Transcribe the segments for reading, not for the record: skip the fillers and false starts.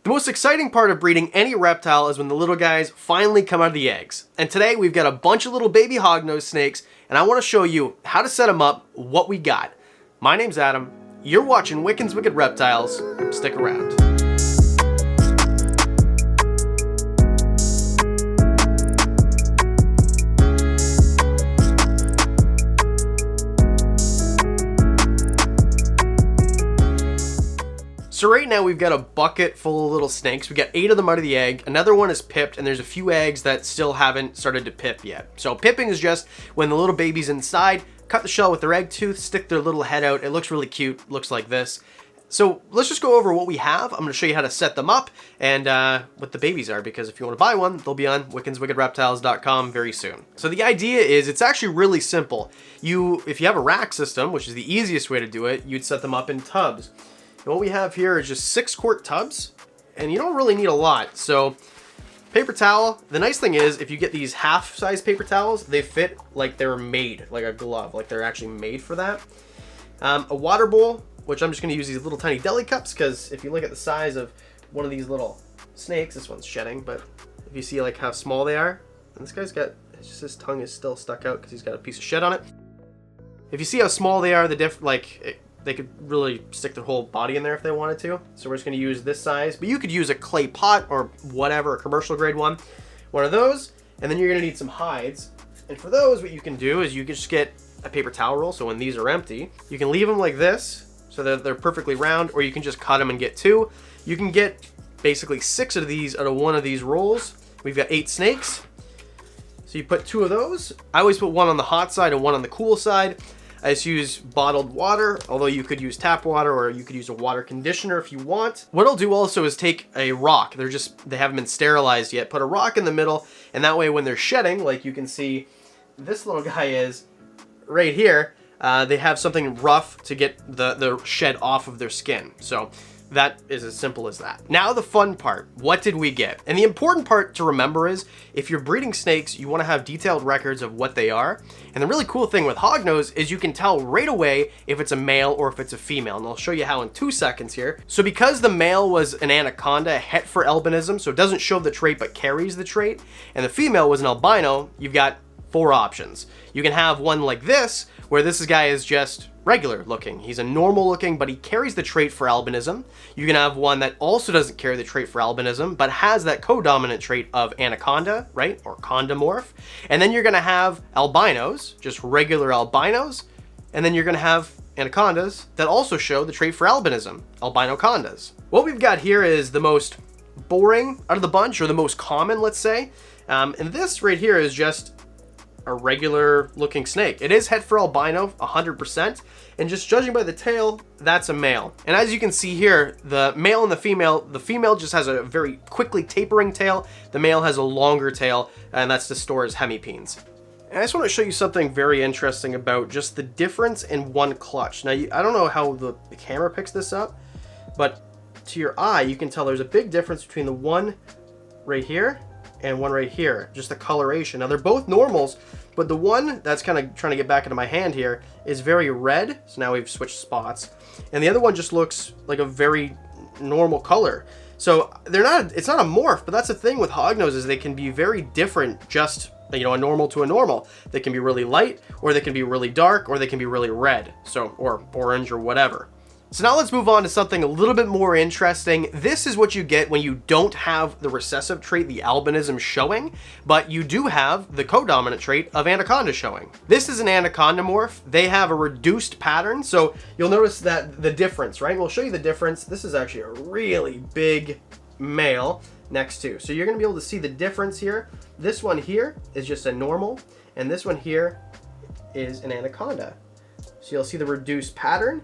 The most exciting part of breeding any reptile is when the little guys finally come out of the eggs. And today we've got a bunch of little baby hognose snakes, and I want to show you how to set them up, what we got. My name's Adam. You're watching Wiccan's Wicked Reptiles. Stick around. So right now we've got a bucket full of little snakes. We got 8 of them out of the egg. Another one is pipped, and there's a few eggs that still haven't started to pip yet. So pipping is just when the little baby's inside, cut the shell with their egg tooth, stick their little head out. It looks really cute, looks like this. So let's just go over what we have. I'm gonna show you how to set them up and what the babies are, because if you wanna buy one, they'll be on wiccanswickedreptiles.com very soon. So the idea is, it's actually really simple. If you have a rack system, which is the easiest way to do it, you'd set them up in tubs. And what we have here is just 6-quart tubs, and you don't really need a lot. So paper towel, the nice thing is if you get these half-size paper towels, they fit like they're made, like a glove, like they're actually made for that. A water bowl, which I'm just gonna use these little tiny deli cups, because if you look at the size of one of these little snakes, this one's shedding, but if you see like how small they are, and this guy's got, it's just his tongue is still stuck out because he's got a piece of shed on it. If you see how small they are, they could really stick their whole body in there if they wanted to. So we're just gonna use this size, but you could use a clay pot or whatever, a commercial grade one of those, and then you're gonna need some hides. And for those, what you can do is you can just get a paper towel roll, so when these are empty, you can leave them like this, so that they're perfectly round, or you can just cut them and get 2. You can get basically 6 of these out of one of these rolls. We've got 8 snakes. So you put 2 of those. I always put one on the hot side and one on the cool side. I just use bottled water, although you could use tap water or you could use a water conditioner if you want. What I'll do also is take a rock. They haven't been sterilized yet. Put a rock in the middle, and that way when they're shedding, like you can see this little guy is right here, they have something rough to get the shed off of their skin. So that is as simple as that. Now the fun part, what did we get? And the important part to remember is, if you're breeding snakes, you wanna have detailed records of what they are. And the really cool thing with hognose is you can tell right away if it's a male or if it's a female. And I'll show you how in 2 seconds here. So because the male was an anaconda, het for albinism, so it doesn't show the trait but carries the trait, and the female was an albino, you've got 4 options. You can have one like this, where this guy is just regular looking. He's a normal looking, but he carries the trait for albinism. You can have one that also doesn't carry the trait for albinism, but has that co-dominant trait of anaconda, right? Or condomorph. And then you're gonna have albinos, just regular albinos. And then you're gonna have anacondas that also show the trait for albinism, albino condas. What we've got here is the most boring out of the bunch, or the most common, let's say. And this right here is just a regular looking snake. It is het for albino 100%, and just judging by the tail, that's a male. And as you can see here, the male and the female just has a very quickly tapering tail. The male has a longer tail, and that's to store his hemipenes. And I just want to show you something very interesting about just the difference in one clutch. Now, I don't know how the camera picks this up, but to your eye, you can tell there's a big difference between the one right here and one right here, just the coloration. Now they're both normals, but the one that's kind of trying to get back into my hand here is very red, so now we've switched spots, and the other one just looks like a very normal color. So it's not a morph, but that's the thing with hognoses, they can be very different, just, you know, a normal to a normal. They can be really light, or they can be really dark, or they can be really red, so, or orange, or whatever. So now let's move on to something a little bit more interesting. This is what you get when you don't have the recessive trait, the albinism, showing, but you do have the co-dominant trait of anaconda showing. This is an anaconda morph. They have a reduced pattern, so you'll notice that the difference, right? We'll show you the difference. This is actually a really big male next to. So you're gonna be able to see the difference here. This one here is just a normal, and this one here is an anaconda. So you'll see the reduced pattern.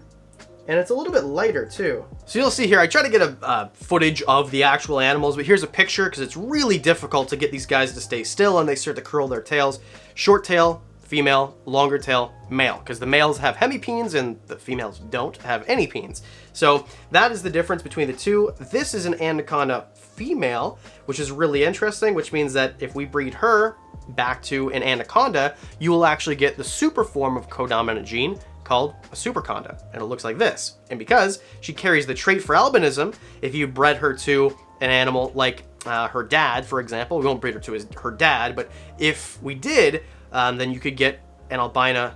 And it's a little bit lighter too. So you'll see here, I try to get a footage of the actual animals, but here's a picture because it's really difficult to get these guys to stay still and they start to curl their tails. Short tail, female, longer tail, male, because the males have hemipenes and the females don't have any penes. So that is the difference between the two. This is an anaconda female, which is really interesting, which means that if we breed her back to an anaconda, you will actually get the super form of codominant gene called a superconda, and it looks like this. And because she carries the trait for albinism, if you bred her to an animal like her dad, for example, we won't breed her to her dad, but if we did, then you could get an albino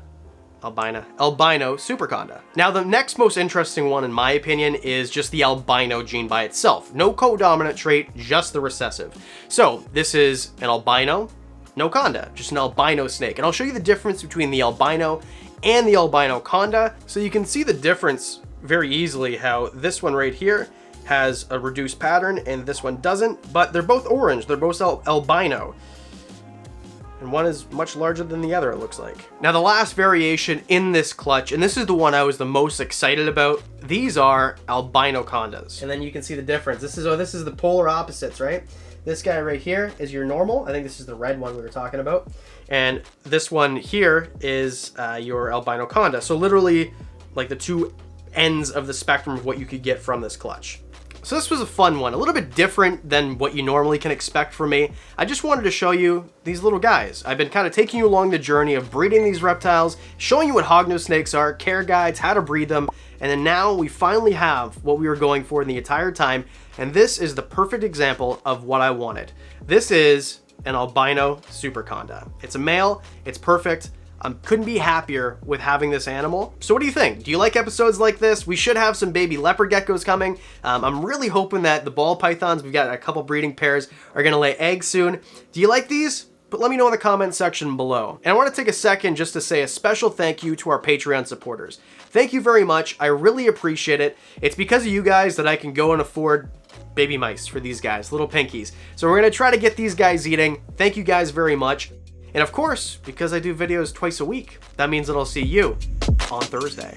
super Conda. Now, the next most interesting one, in my opinion, is just the albino gene by itself. No co-dominant trait, just the recessive. So this is an albino, no Conda, just an albino snake. And I'll show you the difference between the albino and the albino Conda, so you can see the difference very easily, how this one right here has a reduced pattern and this one doesn't, but they're both orange, they're both albino. And one is much larger than the other, it looks like. Now, the last variation in this clutch, and this is the one I was the most excited about, these are albino Condas. And then you can see the difference. This is the polar opposites, right? This guy right here is your normal. I think this is the red one we were talking about. And this one here is your albino Conda. So literally, like the two ends of the spectrum of what you could get from this clutch. So this was a fun one, a little bit different than what you normally can expect from me. I just wanted to show you these little guys. I've been kind of taking you along the journey of breeding these reptiles, showing you what hognose snakes are, care guides, how to breed them, and then now we finally have what we were going for the entire time, and this is the perfect example of what I wanted. This is an albino super Conda. It's a male, it's perfect. Couldn't be happier with having this animal. So what do you think? Do you like episodes like this? We should have some baby leopard geckos coming. I'm really hoping that the ball pythons, we've got a couple breeding pairs, are gonna lay eggs soon. Do you like these? But let me know in the comment section below. And I want to take a second just to say a special thank you to our Patreon supporters. Thank you very much. I really appreciate it. It's because of you guys that I can go and afford baby mice for these guys, little pinkies. So we're gonna try to get these guys eating. Thank you guys very much. And of course, because I do videos twice a week, that means that I'll see you on Thursday.